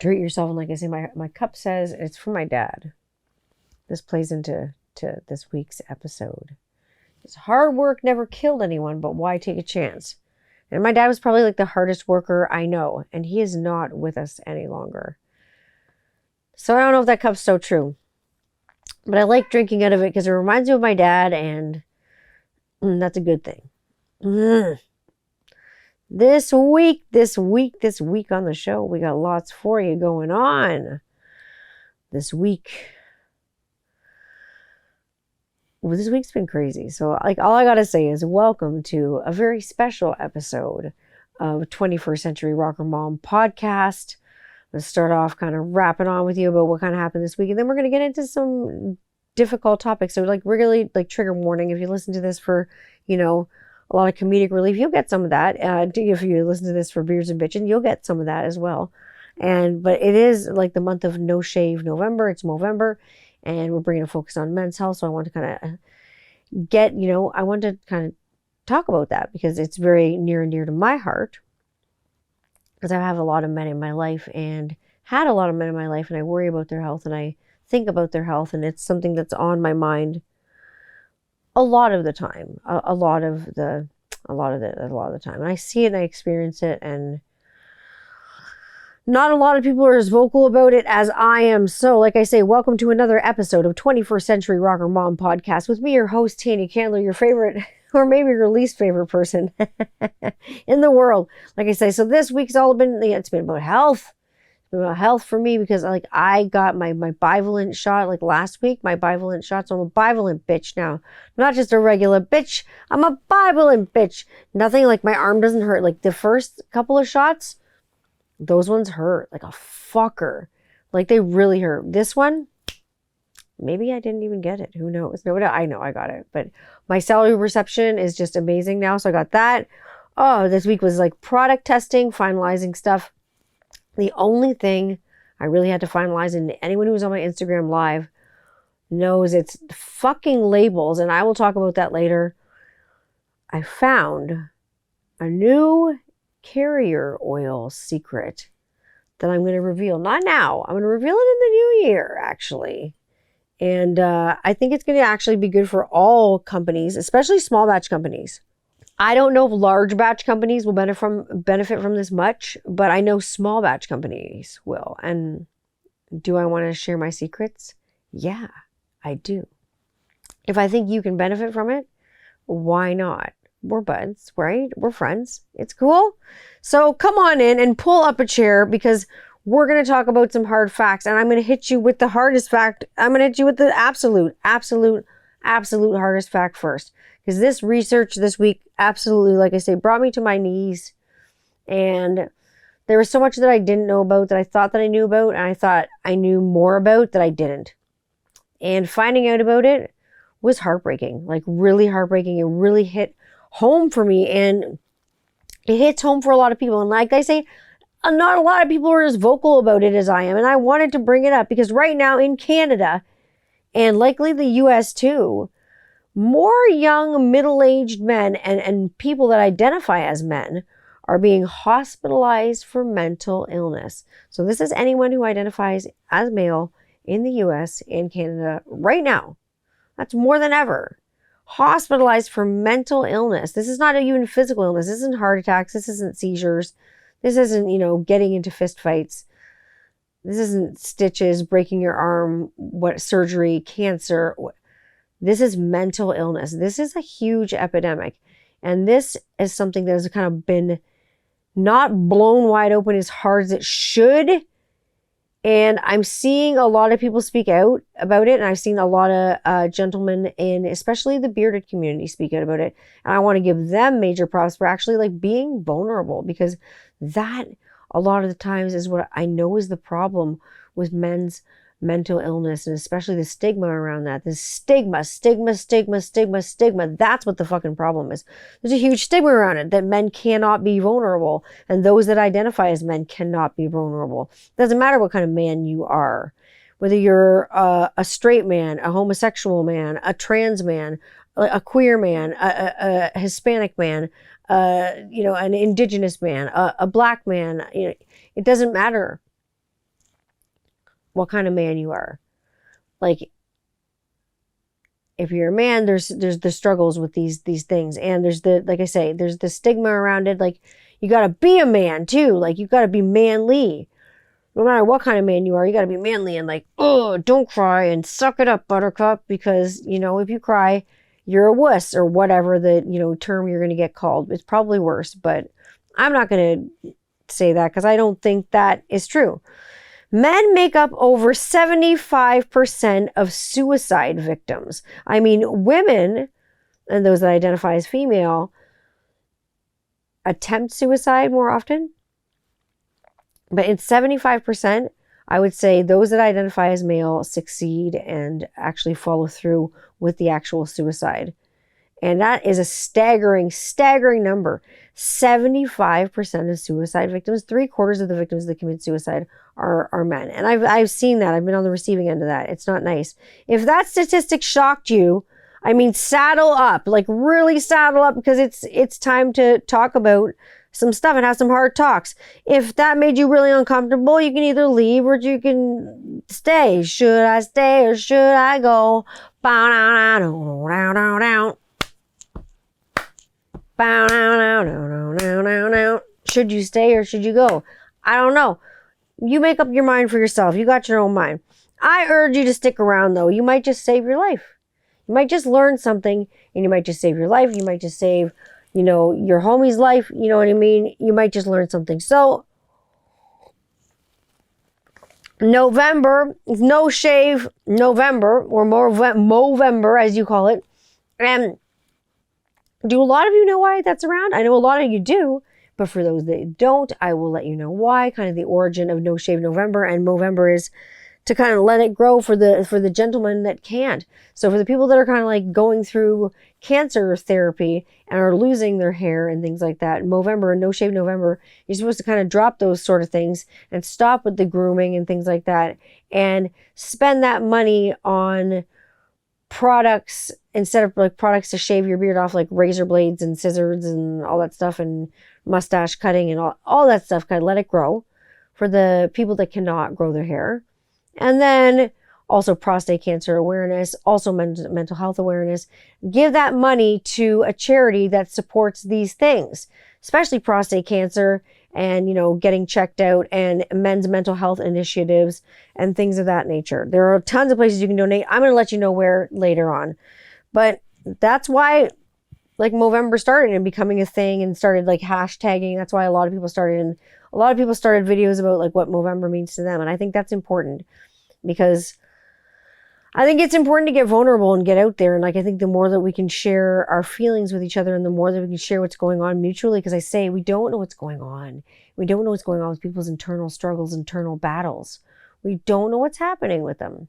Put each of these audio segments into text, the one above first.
treat yourself. And like I say, my cup says it's from my dad. This plays into this week's episode. It's hard work never killed anyone, but why take a chance? And my dad was probably like the hardest worker I know, and he is not with us any longer. So I don't know if that cup's so true, but I like drinking out of it because it reminds me of my dad, and that's a good thing. This week on the show, we got lots for you going on. This week's been crazy. So like all I got to say is welcome to a very special episode of 21st Century Rocker Mom podcast. Let's start off kind of wrapping on with you about what kind of happened this week. And then we're going to get into some difficult topics. So like really like trigger warning. If you listen to this for, a lot of comedic relief, you'll get some of that. If you listen to this for Beards N Bitchin, you'll get some of that as well. But it is like the month of No Shave November. It's Movember. And we're bringing a focus on men's health. So I want to kind of I want to kind of talk about that because it's very near and dear to my heart. Because I have a lot of men in my life and had a lot of men in my life, and I worry about their health and I think about their health, and it's something that's on my mind a lot of the time, a lot of the time. And I see it and I experience it, and not a lot of people are as vocal about it as I am. So, like I say, welcome to another episode of 21st Century Rocker Mom podcast with me, your host, Tanya Candler, your favorite or maybe your least favorite person in the world. Like I say, so this week's it's been about health. It's been about health for me because like I got my bivalent shot like last week, my bivalent shot. So I'm a bivalent bitch now. I'm not just a regular bitch. I'm a bivalent bitch. Nothing like my arm doesn't hurt. Like the first couple of shots, those ones hurt like a fucker. Like they really hurt. This one, maybe I didn't even get it. Who knows? No, I know I got it. But my salary reception is just amazing now. So I got that. Oh, this week was like product testing, finalizing stuff. The only thing I really had to finalize, and anyone who was on my Instagram live knows it's fucking labels. And I will talk about that later. I found a new carrier oil secret that I'm going to reveal. Not now. I'm going to reveal it in the new year, actually. And I think it's going to actually be good for all companies, especially small batch companies. I don't know if large batch companies will benefit from this much, but I know small batch companies will. And do I want to share my secrets? Yeah, I do. If I think you can benefit from it, why not? We're buds, right? We're friends. It's cool. So come on in and pull up a chair because we're going to talk about some hard facts, and I'm going to hit you with the hardest fact. I'm going to hit you with the absolute hardest fact first. Because this research this week, absolutely, like I say, brought me to my knees. And there was so much that I didn't know about that I thought that I knew about, and I thought I knew more about that I didn't. And finding out about it was heartbreaking, like really heartbreaking. It really hit home for me, and it hits home for a lot of people. And like I say, not a lot of people are as vocal about it as I am. And I wanted to bring it up because right now in Canada, and likely the US too, more young middle-aged men and people that identify as men are being hospitalized for mental illness. So this is anyone who identifies as male in the US and Canada right now. That's more than ever. Hospitalized for mental illness. This is not even physical illness. This isn't heart attacks. This isn't seizures. This isn't, getting into fist fights. This isn't stitches, breaking your arm, surgery, cancer. This is mental illness. This is a huge epidemic. And this is something that has kind of been not blown wide open as hard as it should. And I'm seeing a lot of people speak out about it. And I've seen a lot of gentlemen in, especially the bearded community, speak out about it. And I want to give them major props for actually like being vulnerable, because that a lot of the times is what I know is the problem with men's mental illness, and especially the stigma around that. The stigma. That's what the fucking problem is. There's a huge stigma around it that men cannot be vulnerable, and those that identify as men cannot be vulnerable. It doesn't matter what kind of man you are, whether you're a straight man, a homosexual man, a trans man, a queer man, a Hispanic man, an indigenous man, a black man. It doesn't matter. what kind of man you are. Like, if you're a man, there's the struggles with these things, and there's the, like I say, there's the stigma around it. Like, you got to be a man too. Like, you got to be manly. No matter what kind of man you are, you got to be manly and like, oh, don't cry and suck it up, buttercup, because, you know, if you cry, you're a wuss, or whatever the, you know, term you're going to get called. It's probably worse, but I'm not going to say that because I don't think that is true. Men make up over 75% of suicide victims. I mean, women, and those that identify as female, attempt suicide more often. But in 75%, I would say those that identify as male succeed and actually follow through with the actual suicide. And that is a staggering number. 75% of suicide victims, 3/4 of the victims that commit suicide are men. And I've seen that. I've been on the receiving end of that. It's not nice. If that statistic shocked you, I mean, saddle up, like really saddle up, because it's time to talk about some stuff and have some hard talks. If that made you really uncomfortable, you can either leave or you can stay. Should I stay or should I go? Should you stay or should you go? I don't know. You make up your mind for yourself. You got your own mind. I urge you to stick around, though. You might just save your life. You might just learn something, and you might just save your life. You might just save, you know, your homie's life. You know what I mean? You might just learn something. So, November is No Shave November, or Movember, as you call it. And do a lot of you know why that's around? I know a lot of you do, but for those that don't, I will let you know why. Kind of the origin of No Shave November, and Movember is to kind of let it grow for the gentlemen that can't. So for the people that are kind of like going through cancer therapy and are losing their hair and things like that, Movember and No Shave November, you're supposed to kind of drop those sort of things and stop with the grooming and things like that, and spend that money on products instead of like products to shave your beard off, like razor blades and scissors and all that stuff, and mustache cutting and all that stuff. Kind of let it grow for the people that cannot grow their hair. And then also prostate cancer awareness, also mental health awareness. Give that money to a charity that supports these things, especially prostate cancer and, you know, getting checked out, and men's mental health initiatives and things of that nature. There are tons of places you can donate. I'm going to let you know where later on. But that's why like Movember started and becoming a thing and started like hashtagging. That's why a lot of people started videos about like what Movember means to them. And I think that's important, because I think it's important to get vulnerable and get out there. And like, I think the more that we can share our feelings with each other, and the more that we can share what's going on mutually, because I say we don't know what's going on. We don't know what's going on with people's internal struggles, internal battles. We don't know what's happening with them.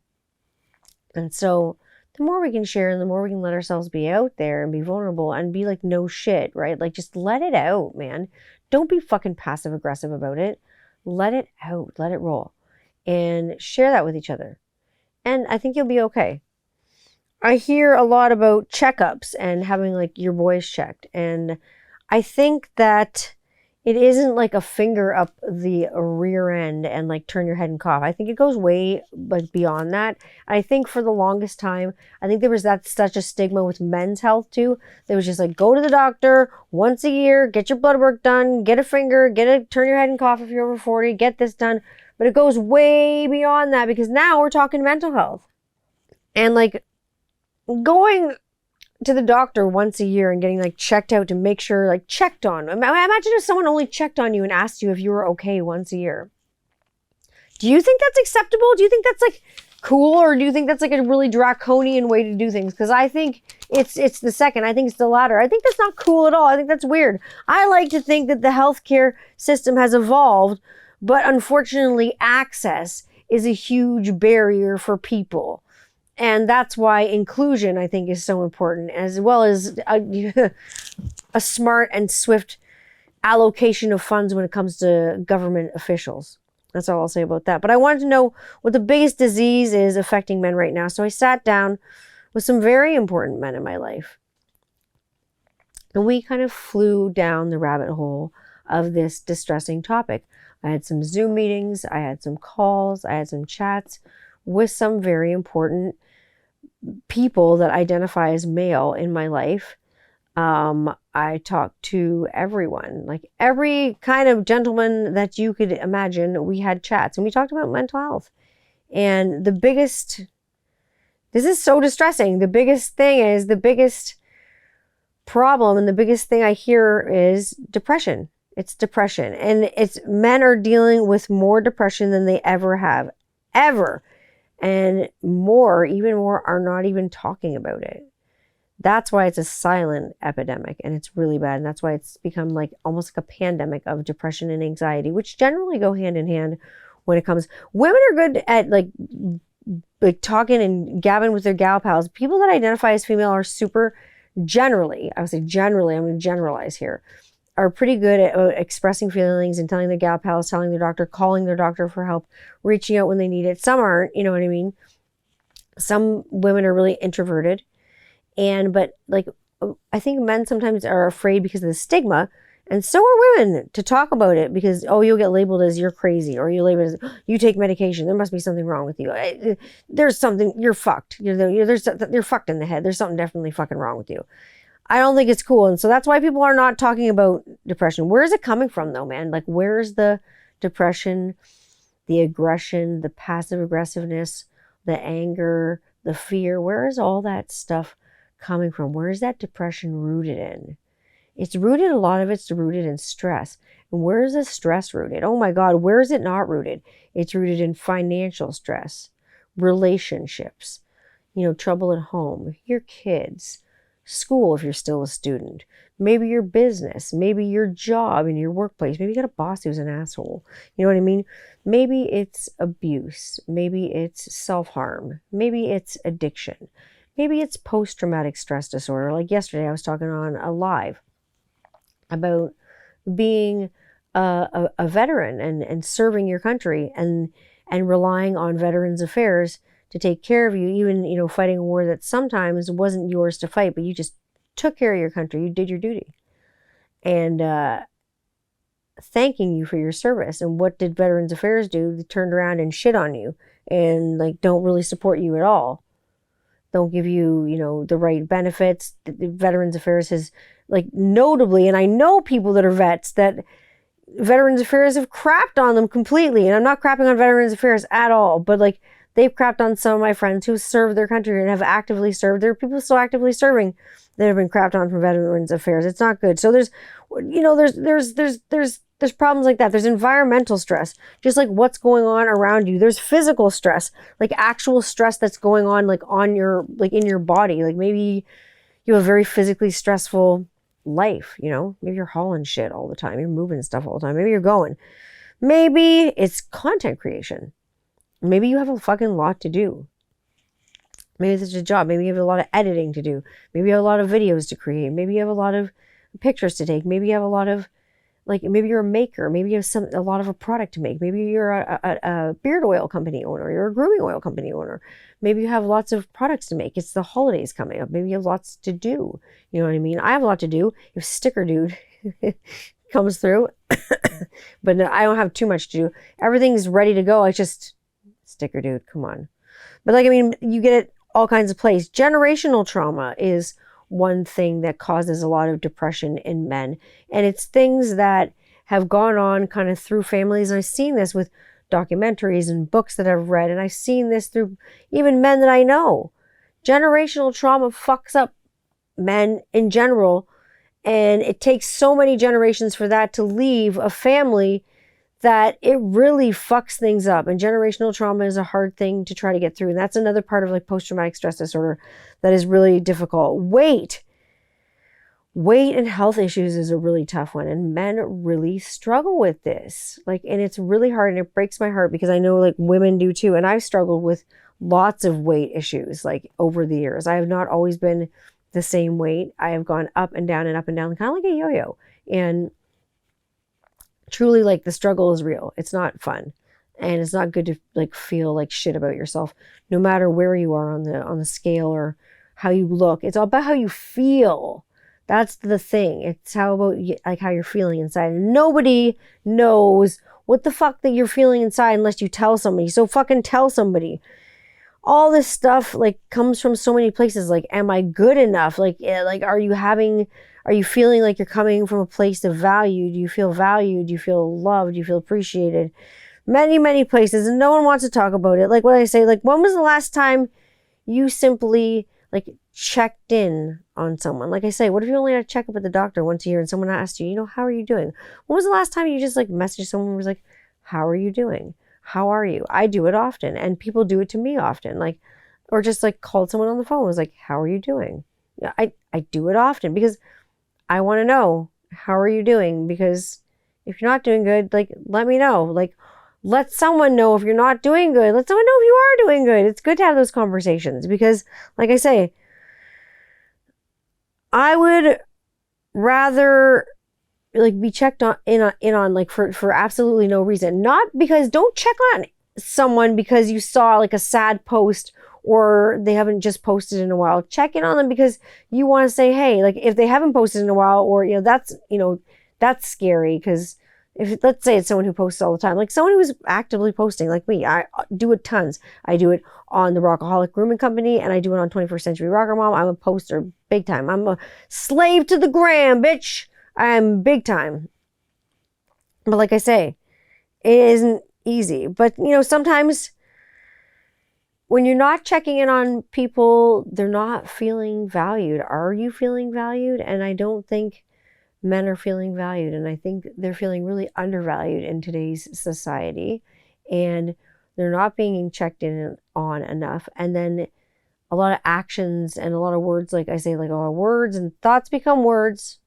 And so the more we can share and the more we can let ourselves be out there and be vulnerable and be like, no shit, right? Like, just let it out, man. Don't be fucking passive aggressive about it. Let it out, let it roll, and share that with each other. And I think you'll be okay. I hear a lot about checkups and having like your boys checked. And I think that it isn't like a finger up the rear end and like turn your head and cough. I think it goes way like beyond that. I think for the longest time, I think there was such a stigma with men's health too. There was just like, go to the doctor once a year, get your blood work done, get a finger, turn your head and cough if you're over 40, get this done. But it goes way beyond that, because now we're talking mental health. And like going to the doctor once a year and getting like checked out to make sure, like checked on. Imagine if someone only checked on you and asked you if you were okay once a year. Do you think that's acceptable? Do you think that's like cool? Or do you think that's like a really draconian way to do things? Because I think it's the second. I think it's the latter. I think that's not cool at all. I think that's weird. I like to think that the healthcare system has evolved, but unfortunately access is a huge barrier for people. And that's why inclusion, I think, is so important, as well as a smart and swift allocation of funds when it comes to government officials. That's all I'll say about that. But I wanted to know what the biggest disease is affecting men right now. So I sat down with some very important men in my life. And we kind of flew down the rabbit hole of this distressing topic. I had some Zoom meetings, I had some calls, I had some chats with some very important people that identify as male in my life. I talked to everyone, like every kind of gentleman that you could imagine. We had chats and we talked about mental health. And this is so distressing. The biggest problem and the biggest thing I hear is depression. It's depression. And men are dealing with more depression than they ever have, ever. And even more are not even talking about it. That's why it's a silent epidemic and it's really bad. And that's why it's become like almost like a pandemic of depression and anxiety, which generally go hand in hand when it comes. Women are good at like talking and gabbing with their gal pals. People that identify as female are super generally, I would say generally, I'm going to generalize here, are pretty good at expressing feelings and telling their gal pals, telling their doctor, calling their doctor for help, reaching out when they need it. Some aren't, you know what I mean? Some women are really introverted. But like, I think men sometimes are afraid because of the stigma, and so are women, to talk about it because, oh, you'll get labeled as you're crazy, or you're labeled as you take medication. There must be something wrong with you. There's something, you're fucked. You're fucked in the head. There's something definitely fucking wrong with you. I don't think it's cool. And so that's why people are not talking about depression. Where is it coming from though, man? Like, where's the depression, the aggression, the passive aggressiveness, the anger, the fear? Where is all that stuff coming from? Where is that depression rooted in? A lot of it's rooted in stress. And where is the stress rooted? Oh my God, where is it not rooted? It's rooted in financial stress, relationships, trouble at home, your kids, school if you're still a student, maybe your business, maybe your job in your workplace. Maybe you got a boss who's an asshole. You know what I mean? Maybe it's abuse. Maybe it's self-harm. Maybe it's addiction. Maybe it's post-traumatic stress disorder. Like yesterday, I was talking on a live about being a veteran and serving your country and relying on Veterans Affairs to take care of you, even, fighting a war that sometimes wasn't yours to fight, but you just took care of your country. You did your duty. And thanking you for your service. And what did Veterans Affairs do? They turned around and shit on you and don't really support you at all. Don't give you, the right benefits. The Veterans Affairs has notably, and I know people that are vets that Veterans Affairs have crapped on them completely. And I'm not crapping on Veterans Affairs at all, but they've crapped on some of my friends who served their country and have actively served. There are people still actively serving that have been crapped on from Veterans Affairs. It's not good. So there's problems like that. There's environmental stress, just like what's going on around you. There's physical stress, like actual stress that's going on, on your, in your body. Maybe you have a very physically stressful life, maybe you're hauling shit all the time. You're moving stuff all the time. Maybe you're going. Maybe it's content creation. Maybe you have a fucking lot to do. Maybe it's a job. Maybe you have a lot of editing to do. Maybe you have a lot of videos to create. Maybe you have a lot of pictures to take. Maybe you have a lot of, maybe you're a maker. Maybe you have a lot of a product to make. Maybe you're a beard oil company owner. You're a grooming oil company owner. Maybe you have lots of products to make. It's the holidays coming up. Maybe you have lots to do. You know what I mean? I have a lot to do. If Sticker Dude comes through, but no, I don't have too much to do. Everything's ready to go. It's just Sticker Dude, come on. But you get it all kinds of places. Generational trauma is one thing that causes a lot of depression in men. And it's things that have gone on kind of through families. And I've seen this with documentaries and books that I've read. And I've seen this through even men that I know. Generational trauma fucks up men in general. And it takes so many generations for that to leave a family that it really fucks things up. And generational trauma is a hard thing to try to get through. And that's another part of post-traumatic stress disorder that is really difficult. Weight and health issues is a really tough one. And men really struggle with this. And it's really hard, and it breaks my heart because I know women do too. And I've struggled with lots of weight issues over the years. I have not always been the same weight. I have gone up and down, kind of like a yo-yo. And truly, the struggle is real. It's not fun. And it's not good to feel like shit about yourself, no matter where you are on the scale or how you look. It's all about how you feel. That's the thing. It's how about like how you're feeling inside. And nobody knows what the fuck that you're feeling inside unless you tell somebody. So fucking tell somebody. All this stuff like comes from so many places. Like, am I good enough? Like are you feeling like you're coming from a place of value? Do you feel valued? Do you feel loved? Do you feel appreciated? Many, many places, and no one wants to talk about it. Like what I say, like when was the last time you simply like checked in on someone? Like I say, what if you only had a checkup at the doctor once a year and someone asked you, how are you doing? When was the last time you just like messaged someone and was like, how are you doing? How are you? I do it often, and people do it to me often. Like, or just like called someone on the phone and was like, how are you doing? Yeah, I do it often because I want to know, how are you doing? Because if you're not doing good, like, let me know. Like, let someone know if you're not doing good. Let someone know if you are doing good. It's good to have those conversations because, like I say, I would rather like be checked in on like for absolutely no reason. Not because, don't check on someone because you saw like a sad post or they haven't just posted in a while. Check in on them because you want to say, hey, like if they haven't posted in a while, or that's scary because if, let's say it's someone who posts all the time, like someone who's actively posting like me, I do it tons. I do it on the Rockaholic Grooming Company and I do it on 21st Century Rocker Mom. I'm a poster big time. I'm a slave to the gram, bitch. I'm big time. But like I say, it isn't easy. But sometimes when you're not checking in on people, they're not feeling valued. Are you feeling valued? And I don't think men are feeling valued. And I think they're feeling really undervalued in today's society. And they're not being checked in on enough. And then a lot of actions and a lot of words, like I say, like a lot of words and thoughts become words.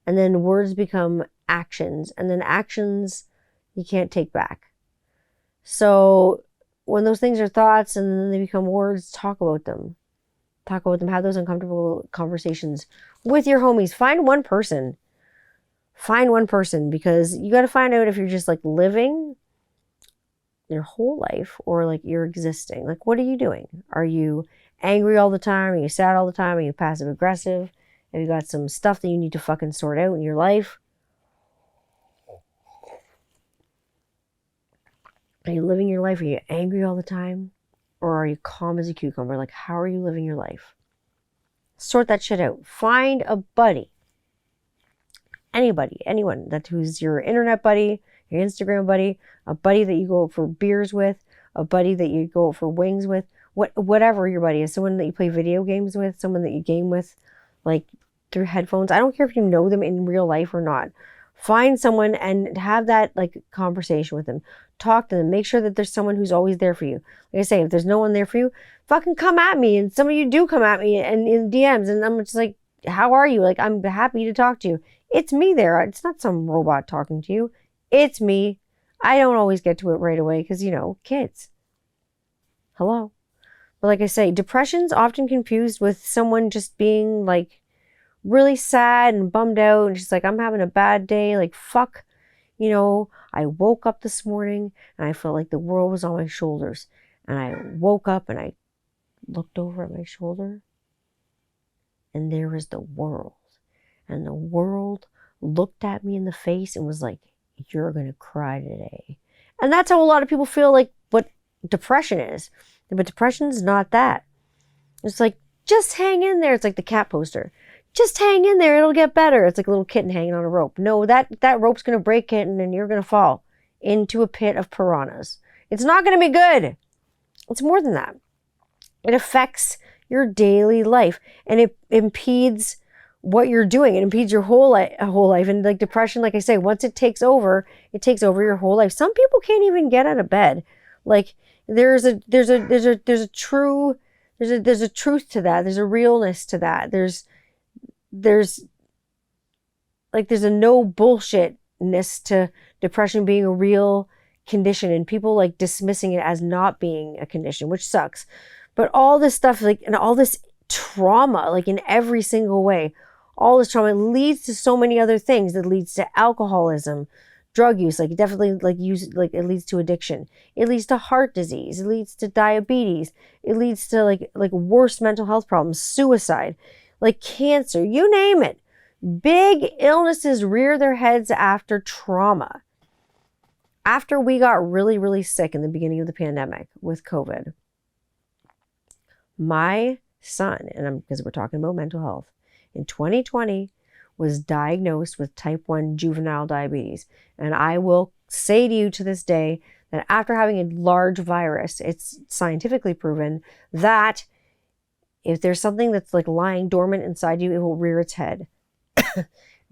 And then words become actions. And then actions you can't take back. So when those things are thoughts and then they become words, talk about them. Talk about them. Have those uncomfortable conversations with your homies. Find one person. Find one person, because you got to find out if you're just like living your whole life or like you're existing. Like, what are you doing? Are you angry all the time? Are you sad all the time? Are you passive aggressive? Have you got some stuff that you need to fucking sort out in your life? Are you living your life? Are you angry all the time? Or are you calm as a cucumber? Like, how are you living your life? Sort that shit out. Find a buddy. Anybody, anyone who's your internet buddy, your Instagram buddy, a buddy that you go out for beers with, a buddy that you go out for wings with, whatever your buddy is, someone that you play video games with, someone that you game with, like through headphones. I don't care if you know them in real life or not. Find someone and have that like conversation with them. Talk to them. Make sure that there's someone who's always there for you. Like I say, if there's no one there for you, fucking come at me. And some of you do come at me and in DMs, and I'm just like, how are you? Like, I'm happy to talk to you. It's me there. It's not some robot talking to you. It's me. I don't always get to it right away because, kids. Hello. But like I say, depression's often confused with someone just being like really sad and bummed out and just like, I'm having a bad day. Like, fuck, I woke up this morning and I felt like the world was on my shoulders. And I woke up and I looked over at my shoulder and there was the world. And the world looked at me in the face and was like, you're going to cry today. And that's how a lot of people feel like what depression is. But depression's not that. It's like, just hang in there. It's like the cat poster. Just hang in there. It'll get better. It's like a little kitten hanging on a rope. No, that rope's going to break, kitten, and you're going to fall into a pit of piranhas. It's not going to be good. It's more than that. It affects your daily life and it impedes what you're doing. It impedes your whole life. And like depression, like I say, once it takes over your whole life. Some people can't even get out of bed. Like there's a truth to that. There's a realness to that. There's a no bullshitness to depression being a real condition and people like dismissing it as not being a condition, which sucks. But all this stuff, like, and all this trauma, like in every single way, all this trauma leads to so many other things. That leads to alcoholism, drug use, like definitely it leads to addiction. It leads to heart disease. It leads to diabetes. It leads to like worse mental health problems, suicide. like cancer, you name it. Big illnesses rear their heads after trauma. After we got really, really sick in the beginning of the pandemic with COVID, my son, and because we're talking about mental health, in 2020 was diagnosed with type 1 juvenile diabetes. And I will say to you to this day that after having a large virus, it's scientifically proven that if there's something that's like lying dormant inside you, it will rear its head.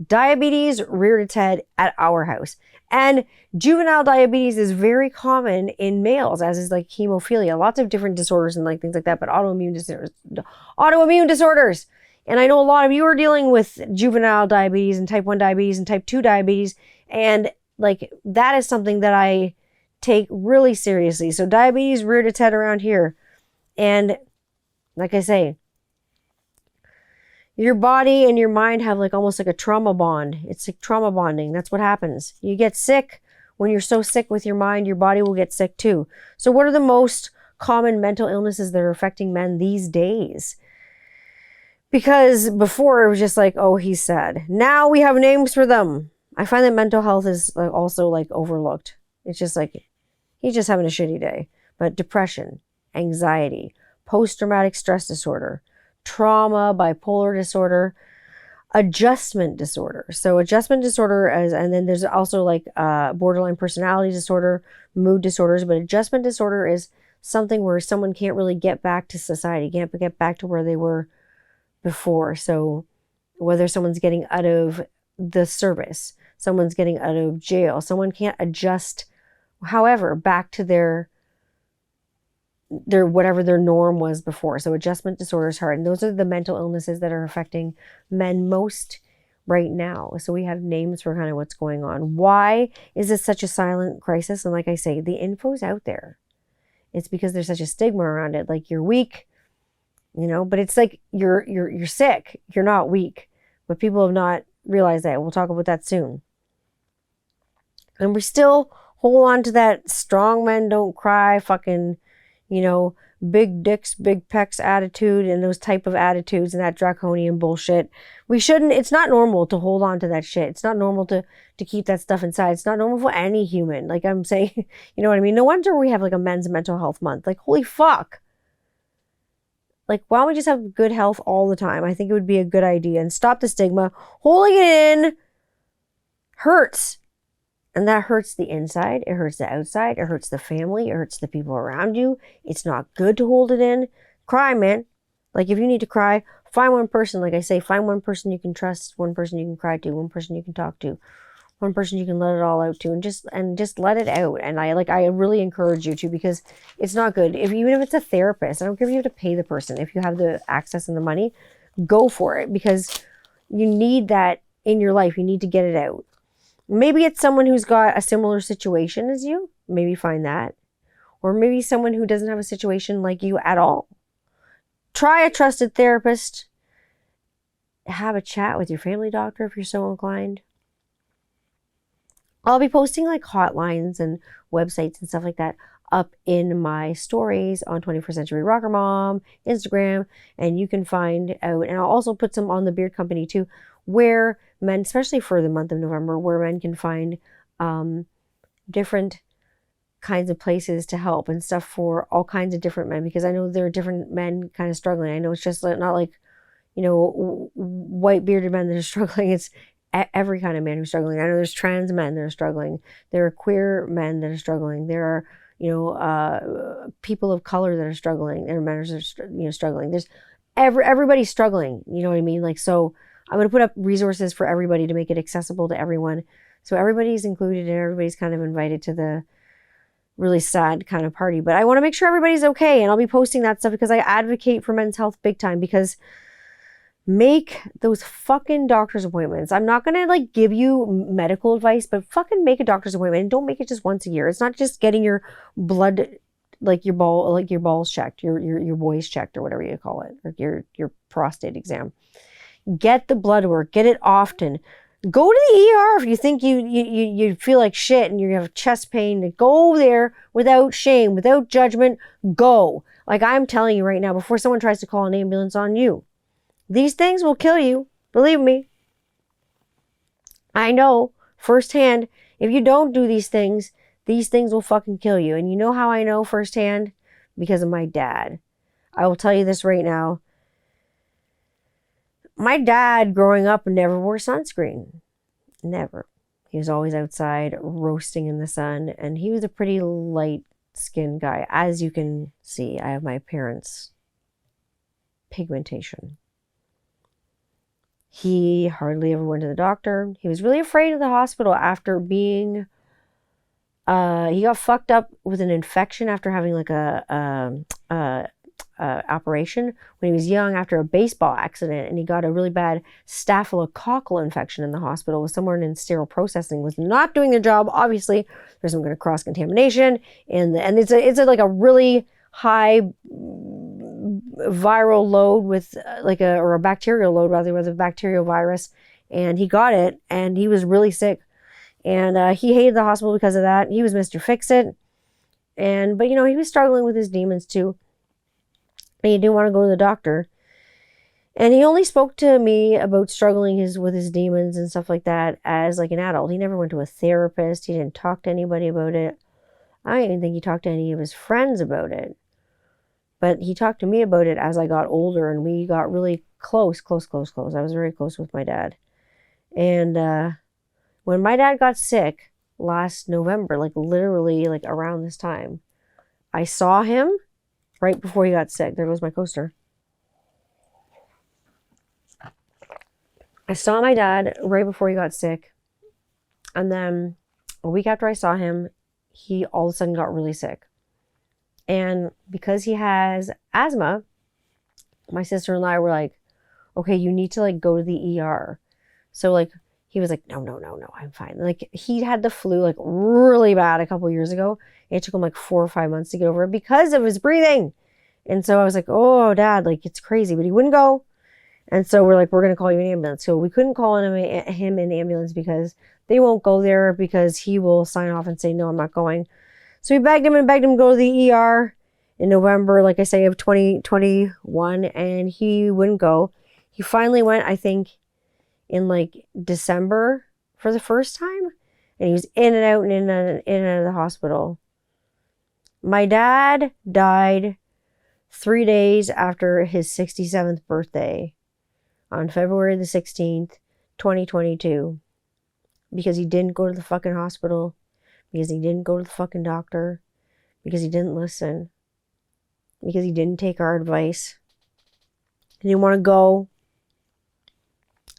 Diabetes reared its head at our house. And juvenile diabetes is very common in males, as is like hemophilia, lots of different disorders and like things like that, but autoimmune disorders. And I know a lot of you are dealing with juvenile diabetes and type 1 diabetes and type 2 diabetes. And like that is something that I take really seriously. So diabetes reared its head around here. And like I say, your body and your mind have like almost like a trauma bond. It's like trauma bonding. That's what happens. You get sick. When you're so sick with your mind, your body will get sick too. So what are the most common mental illnesses that are affecting men these days? Because before it was just like, oh, he's sad. Now we have names for them. I find that mental health is also like overlooked. It's just like, he's just having a shitty day. But depression, anxiety, post-traumatic stress disorder, trauma, bipolar disorder, adjustment disorder. So adjustment disorder and then there's also like borderline personality disorder, mood disorders. But adjustment disorder is something where someone can't really get back to society, can't get back to where they were before. So whether someone's getting out of the service, someone's getting out of jail, someone can't adjust, however, back to their whatever their norm was before. So adjustment disorder is hard. And those are the mental illnesses that are affecting men most right now. So we have names for kind of what's going on. Why is this such a silent crisis? And like I say, the info's out there. It's because there's such a stigma around it. Like you're weak, but it's like you're sick. You're not weak. But people have not realized that. We'll talk about that soon. And we still hold on to that strong men don't cry fucking big dicks, big pecs attitude and those type of attitudes and that draconian bullshit. We shouldn't, it's not normal to hold on to that shit. It's not normal to keep that stuff inside. It's not normal for any human. Like I'm saying, you know what I mean? No wonder we have like a men's mental health month. Like, holy fuck. Like, why don't we just have good health all the time? I think it would be a good idea and stop the stigma. Holding it in hurts. And that hurts the inside, it hurts the outside, it hurts the family, it hurts the people around you. It's not good to hold it in. Cry, man. Like if you need to cry, find one person, like I say, find one person you can trust, one person you can cry to, one person you can talk to, one person you can let it all out to, and just let it out. And I really encourage you to, because it's not good. Even if it's a therapist, I don't care if you have to pay the person. If you have the access and the money, go for it, because you need that in your life. You need to get it out. Maybe it's someone who's got a similar situation as you. Maybe find that. Or maybe someone who doesn't have a situation like you at all. Try a trusted therapist. Have a chat with your family doctor if you're so inclined. I'll be posting like hotlines and websites and stuff like that up in my stories on 21st Century Rocker Mom, Instagram, and you can find out. And I'll also put some on the Beard Company too, where men, especially for the month of November, where men can find different kinds of places to help and stuff for all kinds of different men, because I know there are different men kind of struggling. I know it's just not like, white bearded men that are struggling. It's every kind of man who's struggling. I know there's trans men that are struggling. There are queer men that are struggling. There are, people of color that are struggling. There are men that are, struggling. There's everybody's struggling. You know what I mean? Like, so I'm going to put up resources for everybody to make it accessible to everyone. So everybody's included and everybody's kind of invited to the really sad kind of party. But I want to make sure everybody's okay. And I'll be posting that stuff because I advocate for men's health big time, because make those fucking doctor's appointments. I'm not going to like give you medical advice, but fucking make a doctor's appointment, and don't make it just once a year. It's not just getting your blood, like your balls checked, your boys checked, or whatever you call it, or your prostate exam. Get the blood work. Get it often. Go to the ER if you think you feel like shit and you have chest pain. Go there without shame, without judgment. Go. Like I'm telling you right now, before someone tries to call an ambulance on you. These things will kill you. Believe me. I know firsthand, if you don't do these things will fucking kill you. And you know how I know firsthand? Because of my dad. I will tell you this right now. My dad, growing up, never wore sunscreen. Never. He was always outside roasting in the sun. And he was a pretty light-skinned guy. As you can see, I have my parents' pigmentation. He hardly ever went to the doctor. He was really afraid of the hospital after being... he got fucked up with an infection after having like a operation when he was young after a baseball accident, and he got a really bad staphylococcal infection in the hospital. Was somewhere in sterile processing, was not doing their job. Obviously, there's some kind of cross contamination, and it's like a really high viral load with or a bacterial load rather, with a bacterial virus, and he got it, and he was really sick, and he hated the hospital because of that. He was Mr. Fix-It, but he was struggling with his demons too. And he didn't want to go to the doctor. And he only spoke to me about struggling with his demons and stuff like that as like an adult. He never went to a therapist. He didn't talk to anybody about it. I don't even think he talked to any of his friends about it. But he talked to me about it as I got older, and we got really close. I was very close with my dad. And when my dad got sick last November, like literally like around this time, I saw him right before he got sick. There goes my coaster. I saw my dad right before he got sick. And then a week after I saw him, he all of a sudden got really sick. And because he has asthma, my sister and I were like, okay, you need to like go to the ER. So like, he was like, no, I'm fine. Like he had the flu like really bad a couple years ago. It took him like 4 or 5 months to get over it because of his breathing. And so I was like, oh, Dad, like it's crazy. But he wouldn't go. And so we're like, we're going to call you an ambulance. So we couldn't call him an ambulance because they won't go there because he will sign off and say, no, I'm not going. So we begged him to go to the ER in November, like I say, of 2021. And he wouldn't go. He finally went, I think, in like December for the first time. And he was in and out and out of the hospital. My dad died 3 days after his 67th birthday on February the 16th, 2022, because he didn't go to the fucking hospital, because he didn't go to the fucking doctor, because he didn't listen, because he didn't take our advice. He didn't want to go.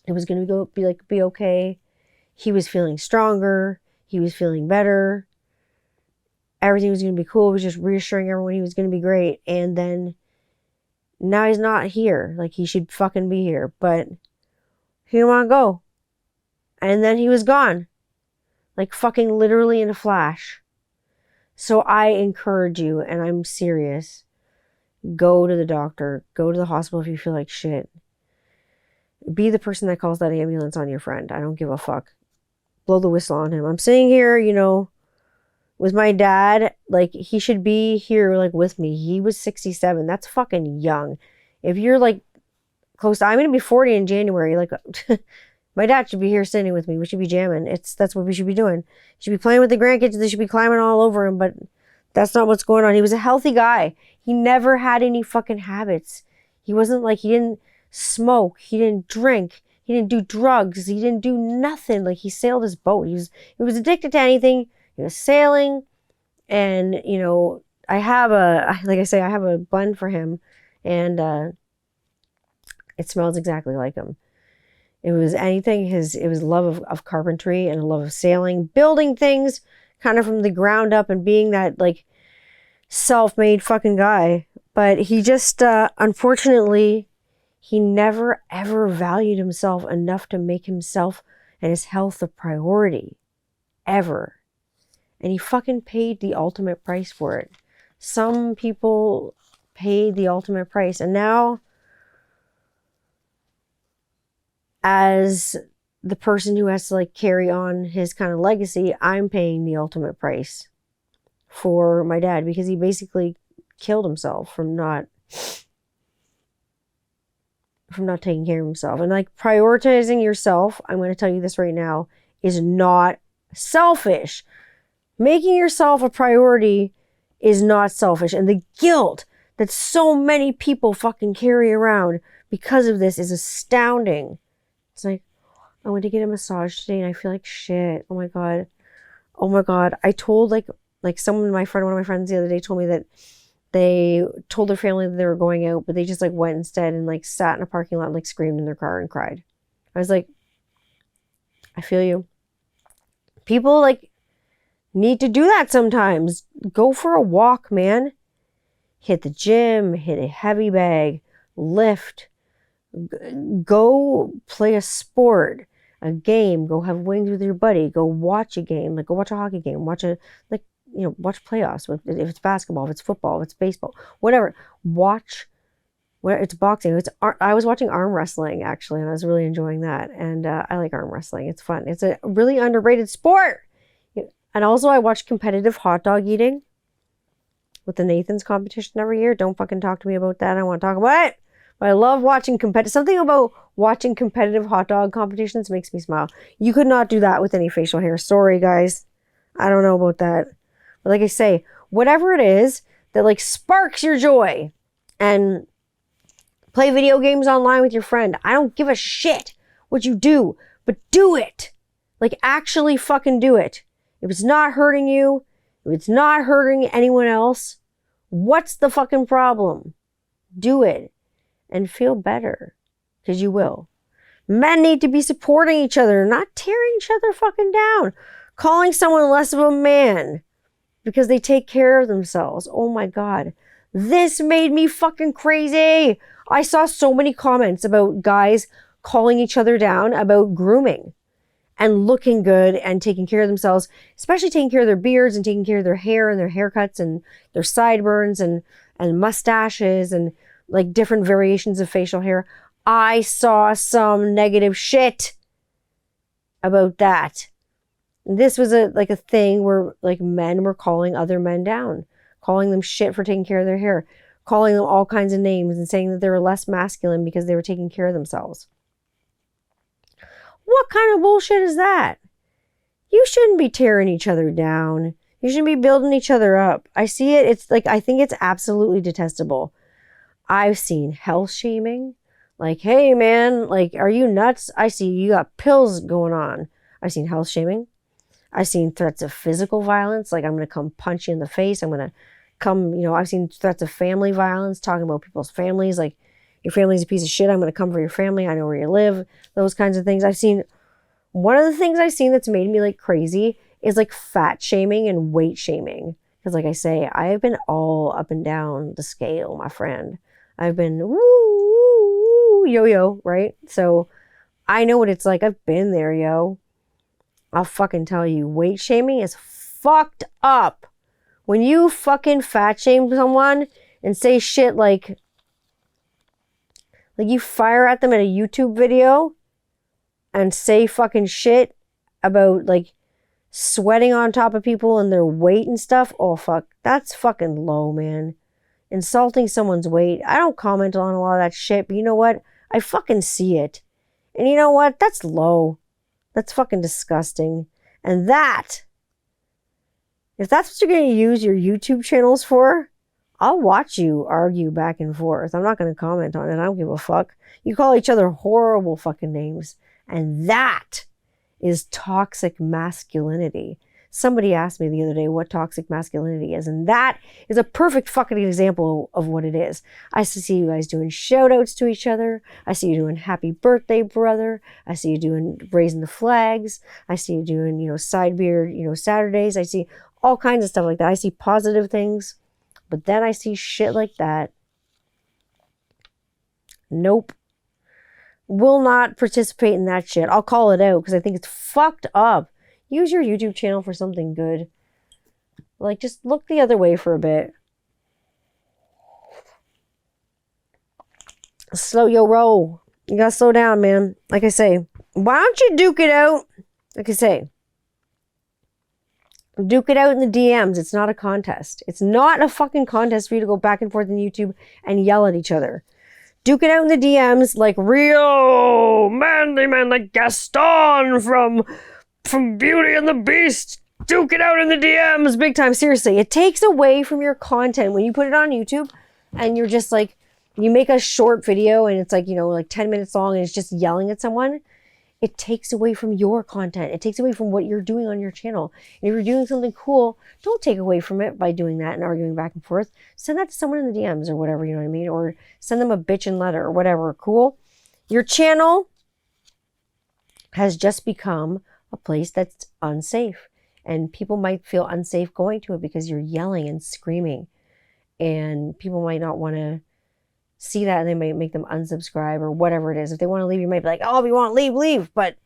It was going to be okay. He was feeling stronger. He was feeling better. Everything was going to be cool. It was just reassuring everyone he was going to be great. And then now he's not here. Like he should fucking be here. But he didn't want to go. And then he was gone. Like fucking literally in a flash. So I encourage you, and I'm serious, go to the doctor. Go to the hospital if you feel like shit. Be the person that calls that ambulance on your friend. I don't give a fuck. Blow the whistle on him. I'm sitting here, with my dad, like he should be here like with me. He was 67. That's fucking young. If you're like close to, I'm going to be 40 in January. Like my dad should be here sitting with me. We should be jamming. That's what we should be doing. He should be playing with the grandkids. They should be climbing all over him, but that's not what's going on. He was a healthy guy. He never had any fucking habits. He wasn't like, he didn't smoke. He didn't drink. He didn't do drugs. He didn't do nothing. Like he sailed his boat. He was addicted to anything. He was sailing, and I have a blend for him, and it smells exactly like him. It was anything. It was love of carpentry and a love of sailing, building things kind of from the ground up, and being that like self-made fucking guy. But he just unfortunately, he never ever valued himself enough to make himself and his health a priority, ever. And he fucking paid the ultimate price for it. Some people paid the ultimate price. And now, as the person who has to like carry on his kind of legacy, I'm paying the ultimate price for my dad, because he basically killed himself from not from not taking care of himself. And like prioritizing yourself, I'm going to tell you this right now, is not selfish. Making yourself a priority is not selfish. And the guilt that so many people fucking carry around because of this is astounding. It's like, I went to get a massage today and I feel like shit. Oh my God. Oh my God. I told like one of my friends the other day told me that they told their family that they were going out, but they just like went instead and like sat in a parking lot and like screamed in their car and cried. I was like, I feel you. People like need to do that sometimes. Go for a walk, man. Hit the gym, hit a heavy bag, lift, go play a sport, a game, go have wings with your buddy, go watch a game, like go watch a hockey game, watch playoffs, if it's basketball, if it's football, if it's baseball, whatever. Watch where it's boxing. I was watching arm wrestling actually, and I was really enjoying that. And I like arm wrestling. It's fun. It's a really underrated sport. And also I watch competitive hot dog eating with the Nathan's competition every year. Don't fucking talk to me about that. I don't want to talk about it. But I love watching something about watching competitive hot dog competitions makes me smile. You could not do that with any facial hair. Sorry, guys. I don't know about that. But like I say, whatever it is that like sparks your joy, and play video games online with your friend. I don't give a shit what you do, but do it. Like actually fucking do it. If it's not hurting you, if it's not hurting anyone else, what's the fucking problem? Do it and feel better, because you will. Men need to be supporting each other, not tearing each other fucking down. Calling someone less of a man because they take care of themselves. Oh my God. This made me fucking crazy. I saw so many comments about guys calling each other down about grooming and looking good and taking care of themselves, especially taking care of their beards and taking care of their hair and their haircuts and their sideburns and mustaches and like different variations of facial hair. I saw some negative shit about that. This was a thing where like men were calling other men down, calling them shit for taking care of their hair, calling them all kinds of names and saying that they were less masculine because they were taking care of themselves. What kind of bullshit is that? You shouldn't be tearing each other down. You shouldn't be building each other up. I see it. It's like, I think it's absolutely detestable. I've seen health shaming. Like, hey man, like, are you nuts? I see you got pills going on. I've seen health shaming. I've seen threats of physical violence. Like, I'm going to come punch you in the face. I'm going to come, I've seen threats of family violence, talking about people's families. Like, your family's a piece of shit. I'm going to come for your family. I know where you live. Those kinds of things. One of the things I've seen that's made me like crazy is like fat shaming and weight shaming. Because like I say, I've been all up and down the scale, my friend. I've been woo, woo, woo, yo-yo, right? So I know what it's like. I've been there, yo. I'll fucking tell you, weight shaming is fucked up. When you fucking fat shame someone and say shit like you fire at them in a YouTube video and say fucking shit about like sweating on top of people and their weight and stuff. Oh fuck, that's fucking low, man. Insulting someone's weight. I don't comment on a lot of that shit, but you know what? I fucking see it. And you know what? That's low. That's fucking disgusting. And if that's what you're going to use your YouTube channels for, I'll watch you argue back and forth. I'm not going to comment on it. I don't give a fuck. You call each other horrible fucking names. And that is toxic masculinity. Somebody asked me the other day what toxic masculinity is, and that is a perfect fucking example of what it is. I see you guys doing shout outs to each other. I see you doing happy birthday, brother. I see you doing raising the flags. I see you doing, side beard, Saturdays. I see all kinds of stuff like that. I see positive things, but then I see shit like that. Nope. Will not participate in that shit. I'll call it out because I think it's fucked up. Use your YouTube channel for something good. Like, just look the other way for a bit. Roll. You gotta slow down, man. Like I say, why don't you duke it out? Like I say, duke it out in the DMs. It's not a contest. It's not a fucking contest for you to go back and forth on YouTube and yell at each other. duke it out in the DMs like real manly men, like Gaston from Beauty and the Beast. Duke it out in the DMs big time. Seriously, it takes away from your content when you put it on YouTube and you're just like, you make a short video and it's like, you know, like 10 minutes long and it's just yelling at someone. It takes away from your content. It takes away from what you're doing on your channel. And if you're doing something cool, don't take away from it by doing that and arguing back and forth. Send that to someone in the DMs or whatever, you know what I mean? Or send them a bitchin' letter or whatever. Cool? Your channel has just become a place that's unsafe. And people might feel unsafe going to it because you're yelling and screaming. And people might not want to see that and they might make them unsubscribe or whatever it is. If they want to leave, you might be like, oh, if you want to leave, leave. But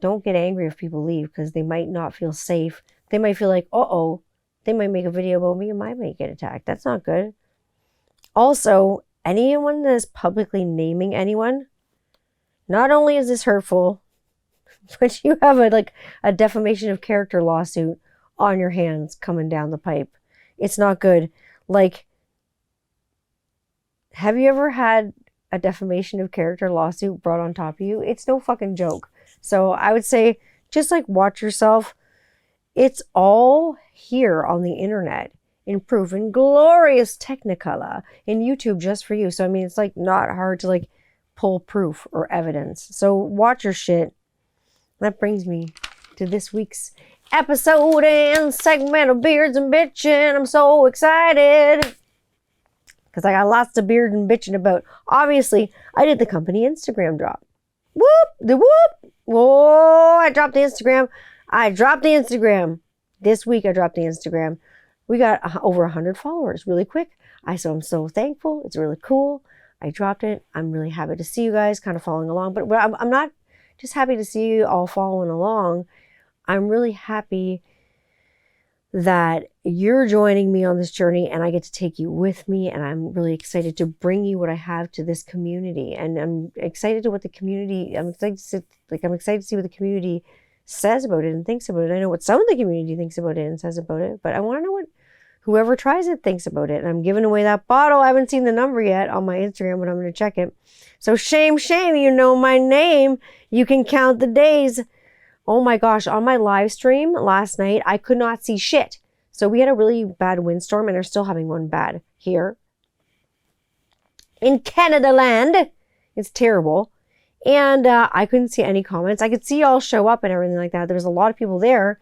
don't get angry if people leave because they might not feel safe. They might feel like, uh-oh, they might make a video about me and I might get attacked. That's not good. Also, anyone that is publicly naming anyone, not only is this hurtful, but you have a defamation of character lawsuit on your hands coming down the pipe. It's not good. Like, have you ever had a defamation of character lawsuit brought on top of you? It's no fucking joke. So I would say just like watch yourself. It's all here on the internet in proof in glorious technicolor in YouTube just for you. So I mean, it's like not hard to like pull proof or evidence. So watch your shit. That brings me to this week's episode and segment of Beards N Bitchin. I'm so excited because I got lots of beard and bitching about. Obviously, I did the company Instagram drop. Whoop, the whoop. Whoa, I dropped the Instagram. This week I dropped the Instagram. We got over 100 followers really quick. I'm so thankful. It's really cool. I dropped it. I'm really happy to see you guys kind of following along. But I'm not just happy to see you all following along. I'm really happy that you're joining me on this journey and I get to take you with me, and I'm really excited to bring you what I have to this community. And I'm excited to what the community, I'm excited to see what the community says about it and thinks about it. I know what some of the community thinks about it and says about it, but I want to know what whoever tries it thinks about it. And I'm giving away that bottle. I haven't seen the number yet on my Instagram, but I'm going to check it. So shame, you know my name. You can count the days. Oh my gosh, on my live stream last night, I could not see shit. So we had a really bad windstorm and are still having one bad here in Canada land. It's terrible. And I couldn't see any comments. I could see y'all show up and everything like that. There was a lot of people there.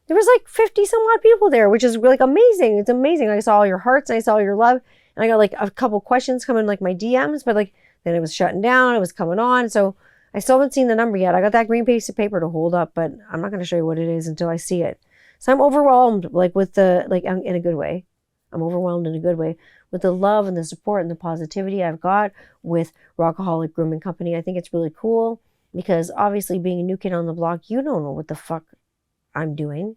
There was like 50 some odd people there, which is like amazing. It's amazing. I saw all your hearts and I saw all your love. And I got like a couple questions coming like my DMs, but like then it was shutting down. It was coming on. So I still haven't seen the number yet. I got that green piece of paper to hold up, but I'm not going to show you what it is until I see it. So I'm overwhelmed, like with the, like in a good way. I'm overwhelmed in a good way with the love and the support and the positivity I've got with Rockaholic Grooming Company. I think it's really cool because obviously being a new kid on the block, you don't know what the fuck I'm doing.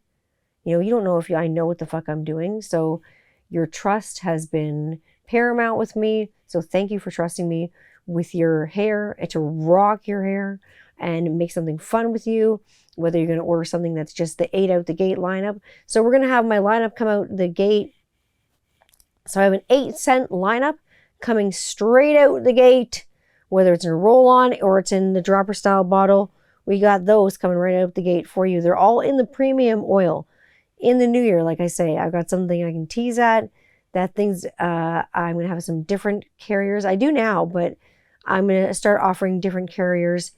You know, you don't know if I know what the fuck I'm doing. So your trust has been paramount with me. So thank you for trusting me with your hair and to rock your hair and make something fun with you, whether you're going to order something that's just the 8 out the gate lineup. So we're going to have my lineup come out the gate. So I have an 8-cent lineup coming straight out the gate, whether it's in a roll-on or it's in the dropper style bottle. We got those coming right out the gate for you. They're all in the premium oil. In the new year, like I say, I've got something I can tease at. I'm going to have some different carriers. I do now, but I'm going to start offering different carriers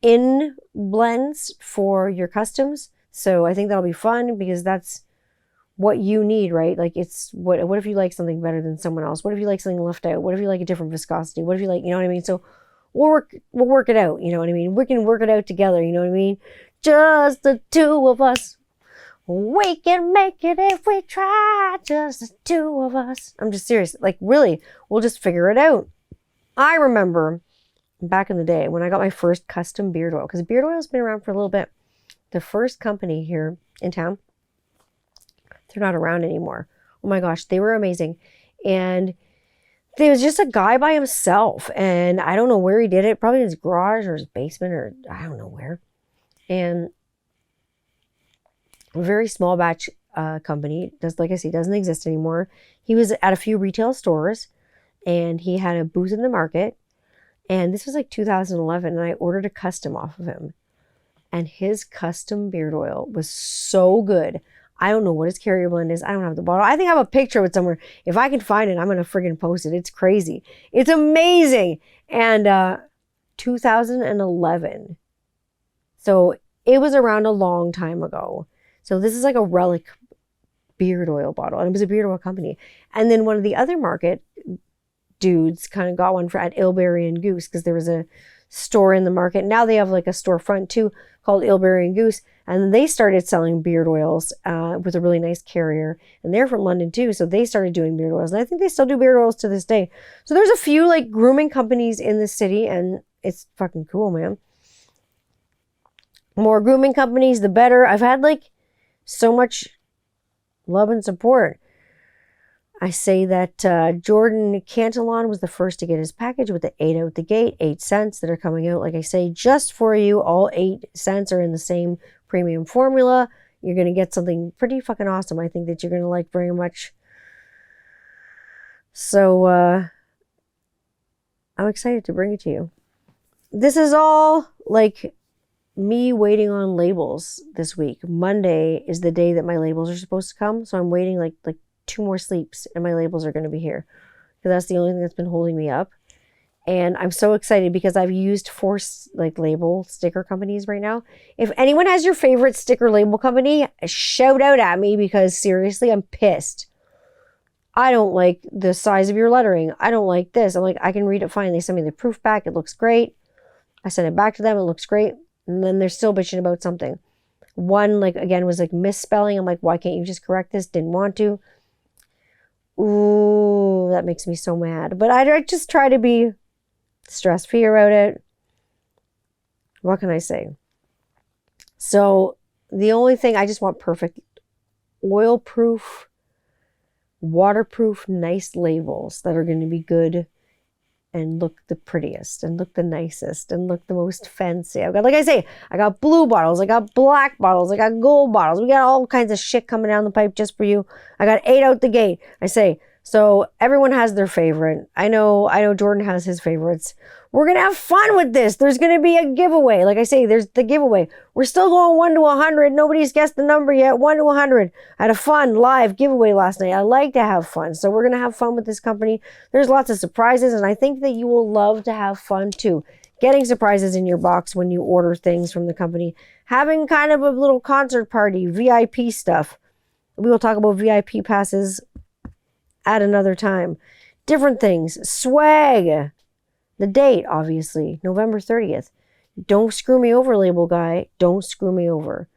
in blends for your customs. So I think that'll be fun because that's what you need, right? Like it's what if you like something better than someone else? What if you like something left out? What if you like a different viscosity? What if you like, you know what I mean? So we'll work it out, you know what I mean? We can work it out together, you know what I mean? Just the two of us. We can make it if we try, just the two of us. I'm just serious. Like really, we'll just figure it out. I remember back in the day when I got my first custom beard oil, because beard oil has been around for a little bit. The first company here in town, they're not around anymore. Oh my gosh, they were amazing. And there was just a guy by himself, and I don't know where he did it, probably in his garage or his basement or I don't know where. And a very small batch company, like I say, doesn't exist anymore. He was at a few retail stores and he had a booth in the market. And this was like 2011, and I ordered a custom off of him. And his custom beard oil was so good. I don't know what his carrier blend is. I don't have the bottle. I think I have a picture of it somewhere. If I can find it, I'm going to friggin' post it. It's crazy. It's amazing. And 2011. So it was around a long time ago. So this is like a relic beard oil bottle. And it was a beard oil company. And then one of the other market dudes kind of got one for at Ilberry and Goose, because there was a store in the market. Now they have like a storefront too called Ilberry and Goose. And they started selling beard oils with a really nice carrier. And they're from London too. So they started doing beard oils. And I think they still do beard oils to this day. So there's a few like grooming companies in the city, and it's fucking cool, man. More grooming companies, the better. I've had like so much love and support. I say that Jordan Cantillon was the first to get his package with the 8 out the gate, 8 cents that are coming out. Like I say, just for you, all 8 cents are in the same premium formula. You're going to get something pretty fucking awesome. I think that you're going to like very much. So I'm excited to bring it to you. This is all like me waiting on labels this week. Monday is the day that my labels are supposed to come. So I'm waiting like 2 more sleeps and my labels are going to be here, because that's the only thing that's been holding me up. And I'm so excited because I've used 4 like label sticker companies right now. If anyone has your favorite sticker label company, shout out at me, because seriously, I'm pissed. I don't like the size of your lettering. I don't like this. I'm like, I can read it fine. They sent me the proof back. It looks great. I sent it back to them. It looks great. And then they're still bitching about something. One, like, again, was like misspelling. I'm like, why can't you just correct this? Didn't want to. Ooh, that makes me so mad. But I just try to be stress-free about it. What can I say? So the only thing, I just want perfect oil-proof, waterproof, nice labels that are going to be good and look the prettiest and look the nicest and look the most fancy. I've got, like I say, I got blue bottles, I got black bottles, I got gold bottles. We got all kinds of shit coming down the pipe just for you. I got 8 out the gate. I say, so everyone has their favorite. I know Jordan has his favorites. We're going to have fun with this. There's going to be a giveaway. Like I say, there's the giveaway. We're still going 1 to 100. Nobody's guessed the number yet. 1 to 100. I had a fun live giveaway last night. I like to have fun. So we're going to have fun with this company. There's lots of surprises, and I think that you will love to have fun too. Getting surprises in your box when you order things from the company. Having kind of a little concert party, VIP stuff. We will talk about VIP passes at another time. Different things. Swag. The date, obviously, November 30th. Don't screw me over, label guy. Don't screw me over.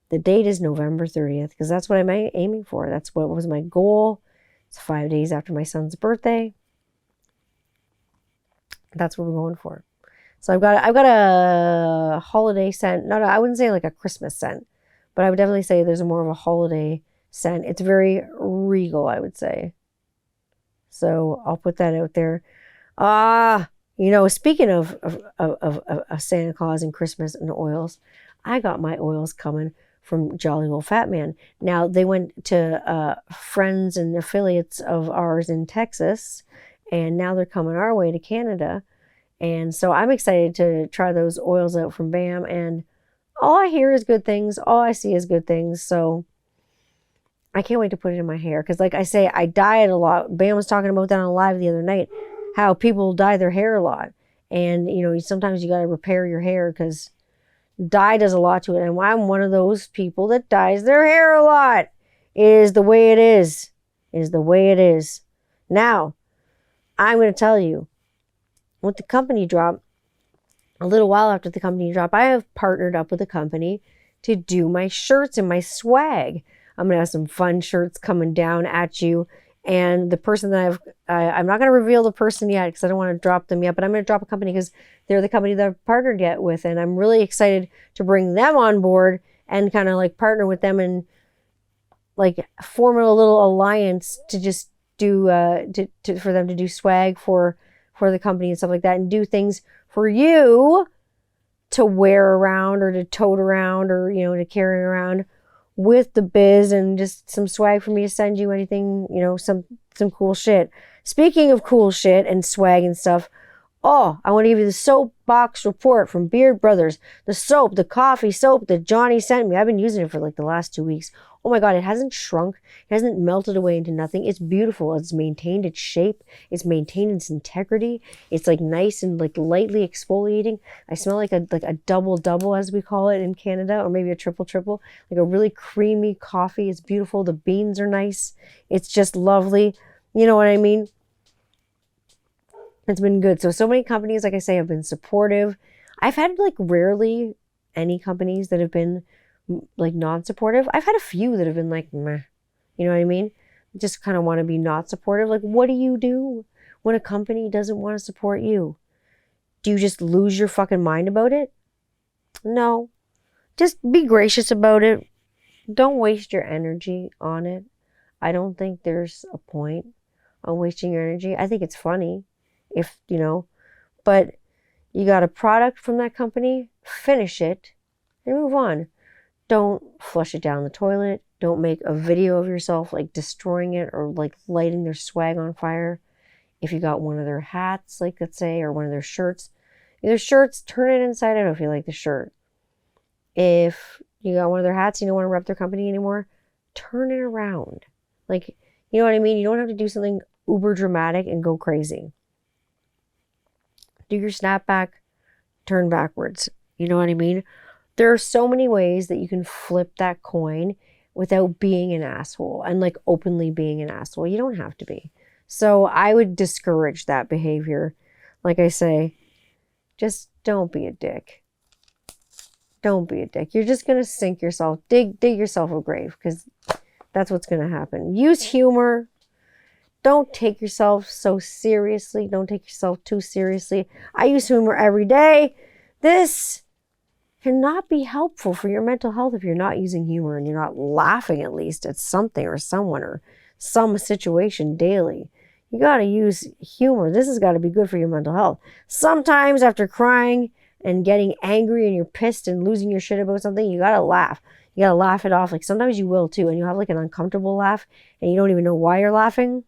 The date is November 30th, because that's what I'm aiming for. That's what was my goal. It's 5 days after my son's birthday. That's what we're going for. So I've got a holiday scent. I wouldn't say like a Christmas scent, but I would definitely say there's more of a holiday scent. It's very regal, I would say. So I'll put that out there. Speaking of Santa Claus and Christmas and oils, I got my oils coming from Jolly Old Fat Man. Now, they went to friends and affiliates of ours in Texas, and now they're coming our way to Canada. And so I'm excited to try those oils out from BAM, and all I hear is good things. All I see is good things. So I can't wait to put it in my hair, because like I say, I dye it a lot. BAM was talking about that on live the other night, how people dye their hair a lot. And, sometimes you got to repair your hair, because dye does a lot to it. And I'm one of those people that dyes their hair a lot. It is the way it is. It is the way it is. Now, I'm going to tell you, with the company drop, a little while after the company drop, I have partnered up with a company to do my shirts and my swag. I'm going to have some fun shirts coming down at you. And the person that I'm not going to reveal the person yet, because I don't want to drop them yet, but I'm going to drop a company because they're the company that I've partnered yet with. And I'm really excited to bring them on board and kind of like partner with them and like form a little alliance to just do, for them to do swag for the company and stuff like that, and do things for you to wear around or to tote around or, to carry around with the biz, and just some swag for me to send you anything, some some cool shit. Speaking of cool shit and swag and stuff, oh, I want to give you the soapbox report from Beard Brothers. The soap, the coffee soap that Johnny sent me. I've been using it for like the last 2 weeks. Oh my God, it hasn't shrunk. It hasn't melted away into nothing. It's beautiful. It's maintained its shape. It's maintained its integrity. It's like nice and like lightly exfoliating. I smell like a double, as we call it in Canada, or maybe a triple, like a really creamy coffee. It's beautiful. The beans are nice. It's just lovely. You know what I mean? It's been good. So many companies, like I say, have been supportive. I've had like rarely any companies that have been like non-supportive. I've had a few that have been like, meh. You know what I mean? Just kind of want to be not supportive. Like, what do you do when a company doesn't want to support you? Do you just lose your fucking mind about it? No. Just be gracious about it. Don't waste your energy on it. I don't think there's a point on wasting your energy. I think it's funny if, you know, but you got a product from that company, finish it and move on. Don't flush it down the toilet. Don't make a video of yourself like destroying it or like lighting their swag on fire. If you got one of their hats, like let's say, or one of their shirts, turn it inside out if you like the shirt. If you got one of their hats, you don't want to rep their company anymore, turn it around. Like, you know what I mean? You don't have to do something uber dramatic and go crazy. Do your snapback, turn backwards. You know what I mean? There are so many ways that you can flip that coin without being an asshole and like openly being an asshole. You don't have to be. So I would discourage that behavior. Like I say, just don't be a dick. Don't be a dick. You're just going to sink yourself, dig yourself a grave, because that's what's going to happen. Use humor. Don't take yourself so seriously. Don't take yourself too seriously. I use humor every day. This cannot be helpful for your mental health if you're not using humor and you're not laughing at least at something or someone or some situation daily. You got to use humor. This has got to be good for your mental health. Sometimes after crying and getting angry and you're pissed and losing your shit about something, you got to laugh. You got to laugh it off. Like sometimes you will too, and you have like an uncomfortable laugh and you don't even know why you're laughing.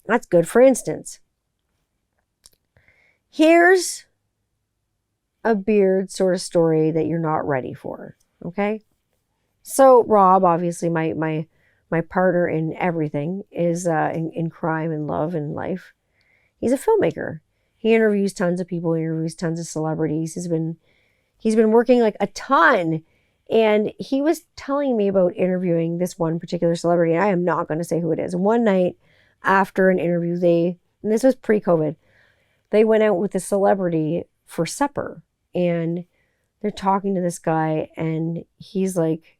That's good. For instance, here's a beard sort of story that you're not ready for. Okay. So Rob, obviously my partner in everything, is in crime and love and life. He's a filmmaker. He interviews tons of people, he interviews tons of celebrities. He's been working like a ton. And he was telling me about interviewing this one particular celebrity. And I am not going to say who it is. One night after an interview, and this was pre-COVID, they went out with a celebrity for supper. And they're talking to this guy, and he's like,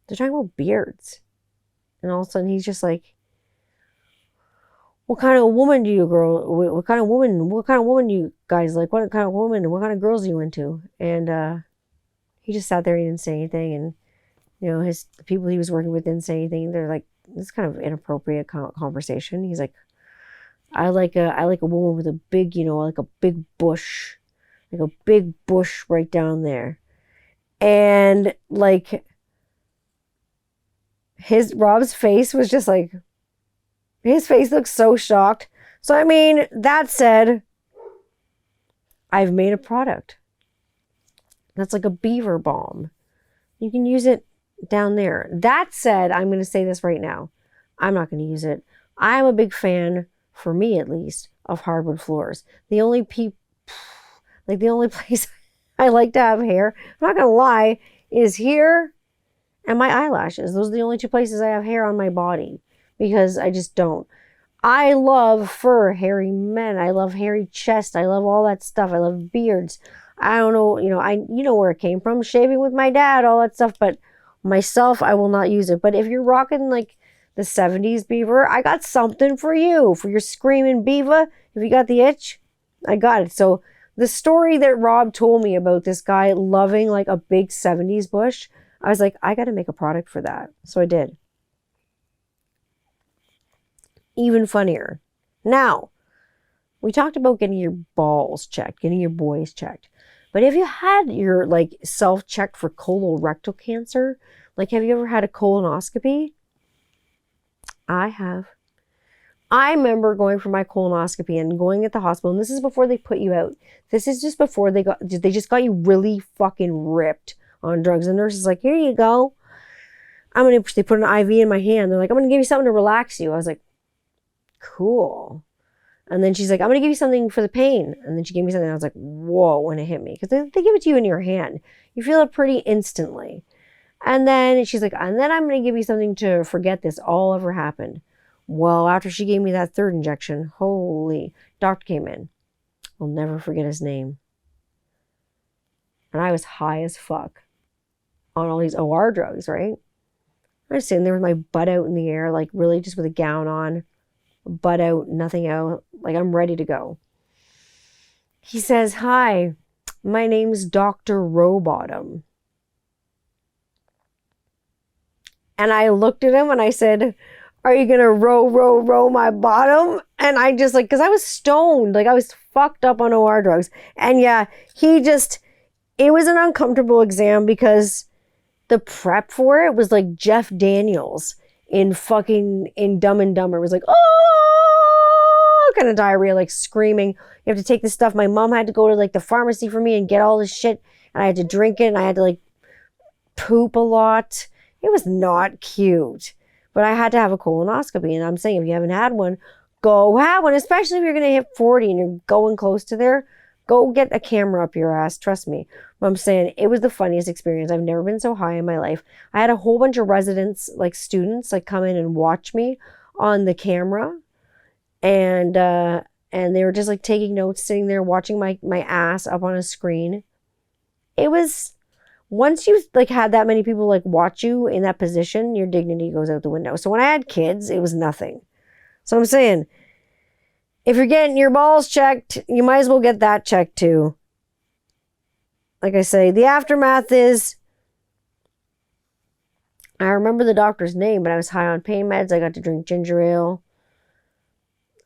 they're talking about beards. And all of a sudden he's just like, what kind of woman do you what kind of woman do you guys like? What kind of woman and what kind of girls are you into? And he just sat there and he didn't say anything. And, you know, the people he was working with didn't say anything. They're like, this is kind of inappropriate conversation. He's like, I like a woman with a big, you know, like a big bush right down there. And like Rob's face was just like, his face looked so shocked. So, I mean, that said, I've made a product that's like a beaver balm. You can use it down there. That said, I'm going to say this right now. I'm not going to use it. I'm a big fan, for me at least, of hardwood floors. The only place I like to have hair, I'm not going to lie, is here and my eyelashes. Those are the only two places I have hair on my body, because I just don't. I love fur, hairy men. I love hairy chest. I love all that stuff. I love beards. I don't know, you know where it came from, shaving with my dad, all that stuff. But myself, I will not use it. But if you're rocking like the 70s beaver, I got something for you. For your screaming beaver, if you got the itch, I got it. So the story that Rob told me about this guy loving like a big 70s bush, I was like, I got to make a product for that. So I did. Even funnier. Now, we talked about getting your balls checked, getting your boys checked. But have you had your like self-checked for colorectal cancer? Like, have you ever had a colonoscopy? I have. I remember going for my colonoscopy and going at the hospital, and this is before they put you out. This is just before they just got you really fucking ripped on drugs. The nurse is like, here you go. They put an IV in my hand. They're like, I'm going to give you something to relax you. I was like, cool. And then she's like, I'm going to give you something for the pain. And then she gave me something. And I was like, whoa, when it hit me. Because they give it to you in your hand. You feel it pretty instantly. And then she's like, and then I'm going to give you something to forget this all ever happened. Well, after she gave me that third injection, doctor came in. I'll never forget his name. And I was high as fuck on all these OR drugs, right? I was sitting there with my butt out in the air, like really just with a gown on, butt out, nothing out, like I'm ready to go. He says, hi, my name's Dr. Rowbottom. And I looked at him and I said, are you going to row my bottom? And I just because I was stoned, I was fucked up on OR drugs. And yeah, it was an uncomfortable exam because the prep for it was like Jeff Daniels in Dumb and Dumber. It was like, oh, kind of diarrhea, like screaming. You have to take this stuff. My mom had to go to the pharmacy for me and get all this shit. And I had to drink it and I had to poop a lot. It was not cute. But I had to have a colonoscopy. And I'm saying, if you haven't had one, go have one, especially if you're going to hit 40 and you're going close to there. Go get a camera up your ass. Trust me. But I'm saying it was the funniest experience. I've never been so high in my life. I had a whole bunch of residents, students, come in and watch me on the camera. And they were just taking notes, sitting there watching my ass up on a screen. It was, once you had that many people watch you in that position, your dignity goes out the window. So when I had kids, it was nothing. So I'm saying, if you're getting your balls checked, you might as well get that checked too. Like I say, the aftermath is, I remember the doctor's name, but I was high on pain meds. I got to drink ginger ale.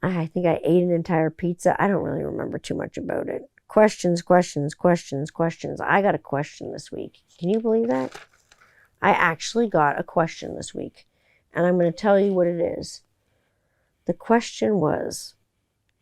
I think I ate an entire pizza. I don't really remember too much about it. Questions. I got a question this week. Can you believe that? I actually got a question this week, and I'm going to tell you what it is. The question was,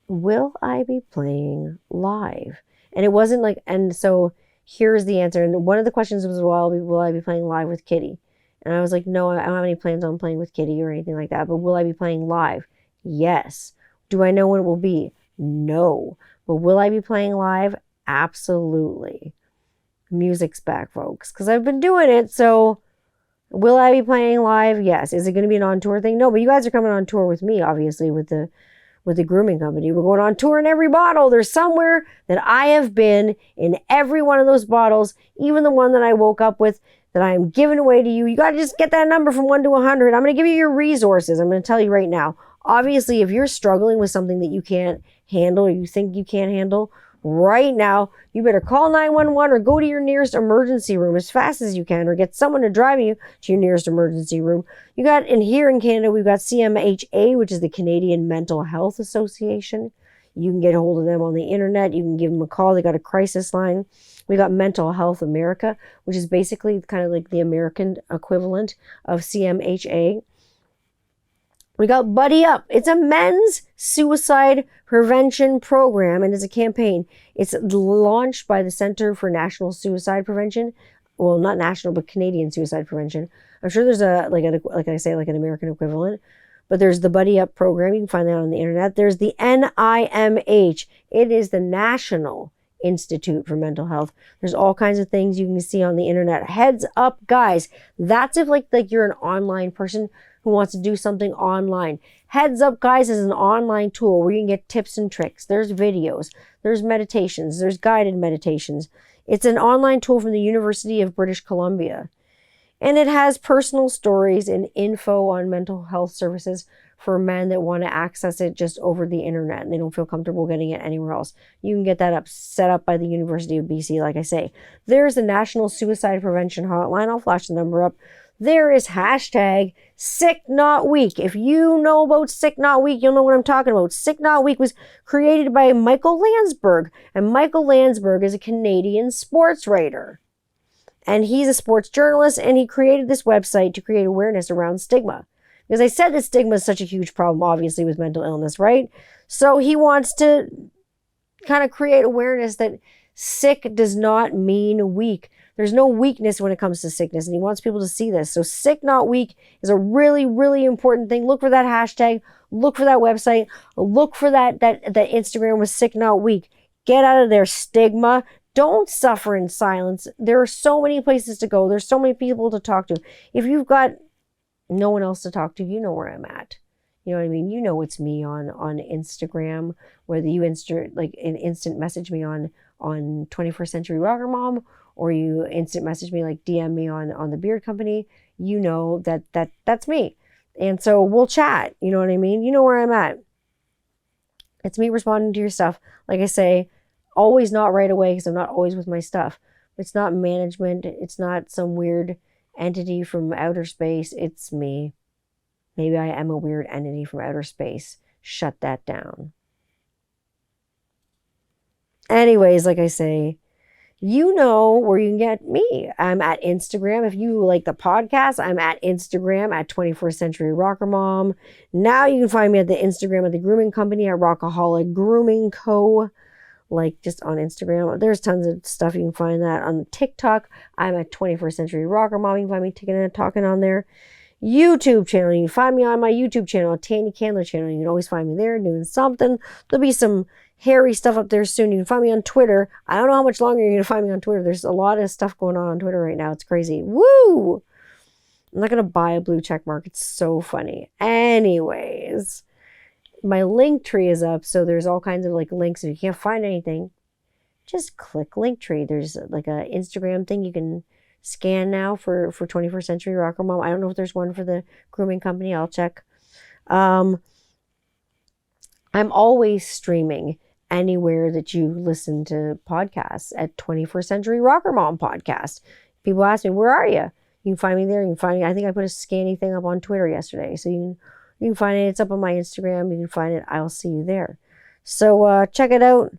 will I be playing live? And it wasn't and so here's the answer. And one of the questions was, will I be playing live with Kitty? And I was like, no, I don't have any plans on playing with Kitty or anything like that. But will I be playing live? Yes. Do I know when it will be? No. But will I be playing live? Absolutely. Music's back, folks, because I've been doing it. So will I be playing live? Yes. Is it going to be an on-tour thing? No, but you guys are coming on tour with me, obviously, with the grooming company. We're going on tour in every bottle. There's somewhere that I have been in every one of those bottles, even the one that I woke up with that I am giving away to you. You got to just get that number from 1 to 100. I'm going to give you your resources. I'm going to tell you right now. Obviously, if you're struggling with something that you can't handle or you think you can't handle right now, you better call 911 or go to your nearest emergency room as fast as you can, or get someone to drive you to your nearest emergency room. You got, and here in Canada, we've got CMHA, which is the Canadian Mental Health Association. You can get a hold of them on the internet. You can give them a call. They got a crisis line. We got Mental Health America, which is basically kind of like the American equivalent of CMHA. We got Buddy Up. It's a men's suicide prevention program, and it's a campaign. It's launched by the Center for National Suicide Prevention. Well, not national, but Canadian Suicide Prevention. I'm sure there's an American equivalent. But there's the Buddy Up program. You can find that on the internet. There's the NIMH. It is the National Institute for Mental Health. There's all kinds of things you can see on the internet. Heads up, guys. That's if you're an online person who wants to do something online. Heads Up, guys, is an online tool where you can get tips and tricks. There's videos, there's meditations, there's guided meditations. It's an online tool from the University of British Columbia. And it has personal stories and info on mental health services for men that want to access it just over the internet and they don't feel comfortable getting it anywhere else. You can get that set up by the University of BC, like I say. There's a National Suicide Prevention Hotline. I'll flash the number up. There is hashtag Sick Not Weak. If you know about Sick Not Weak, you'll know what I'm talking about. Sick Not Weak was created by Michael Landsberg. And Michael Landsberg is a Canadian sports writer. And he's a sports journalist, and he created this website to create awareness around stigma. Because I said that stigma is such a huge problem, obviously, with mental illness, right? So he wants to kind of create awareness that sick does not mean weak. There's no weakness when it comes to sickness, and he wants people to see this. So sick, not weak is a really, really important thing. Look for that hashtag. Look for that website. Look for that Instagram was sick, not weak. Get out of there, stigma. Don't suffer in silence. There are so many places to go. There's so many people to talk to. If you've got no one else to talk to, you know where I'm at. You know what I mean? You know it's me on Instagram, whether you instant message me on 21st Century Rocker Mom, or you instant message me, like DM me on the Beard Company. You know that's me. And so we'll chat. You know what I mean? You know where I'm at. It's me responding to your stuff. Like I say, always not right away, because I'm not always with my stuff. It's not management. It's not some weird entity from outer space. It's me. Maybe I am a weird entity from outer space. Shut that down. Anyways, like I say, you know where you can get me. I'm at Instagram. If you like the podcast, I'm at Instagram at 21st Century Rocker Mom. Now you can find me at the Instagram of the grooming company at Rockaholic Grooming Co. Like just on Instagram. There's tons of stuff. You can find that on TikTok. I'm at 21st Century Rocker Mom. You can find me ticking and talking on there. YouTube channel. You can find me on my YouTube channel, Tanya Candler channel. You can always find me there doing something. There'll be some hairy stuff up there soon. You can find me on Twitter. I don't know how much longer you're going to find me on Twitter. There's a lot of stuff going on Twitter right now. It's crazy. Woo! I'm not going to buy a blue check mark. It's so funny. Anyways, my link tree is up. So there's all kinds of like links. If you can't find anything, just click link tree. There's like a Instagram thing you can scan now for 21st Century Rocker Mom. I don't know if there's one for the grooming company. I'll check. I'm always streaming anywhere that you listen to podcasts at 21st Century Rocker Mom podcast. People ask me, where are you? You can find me there. You can find me. I think I put a scanny thing up on Twitter yesterday. So you can find it. It's up on my Instagram. You can find it. I'll see you there. So check it out.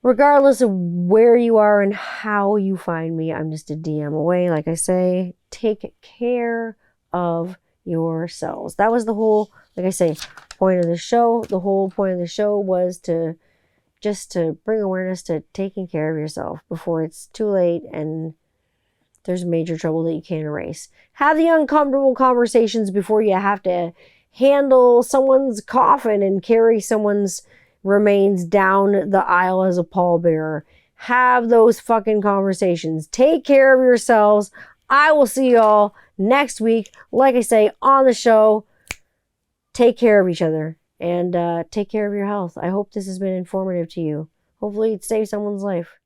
Regardless of where you are and how you find me, I'm just a DM away. Like I say, take care of yourselves. That was the whole, like I say, point of the show. The whole point of the show was to bring awareness to taking care of yourself before it's too late and there's major trouble that you can't erase. Have the uncomfortable conversations before you have to handle someone's coffin and carry someone's remains down the aisle as a pallbearer. Have those fucking conversations. Take care of yourselves. I will see y'all next week. Like I say, on the show, take care of each other and take care of your health. I hope this has been informative to you. Hopefully it saves someone's life.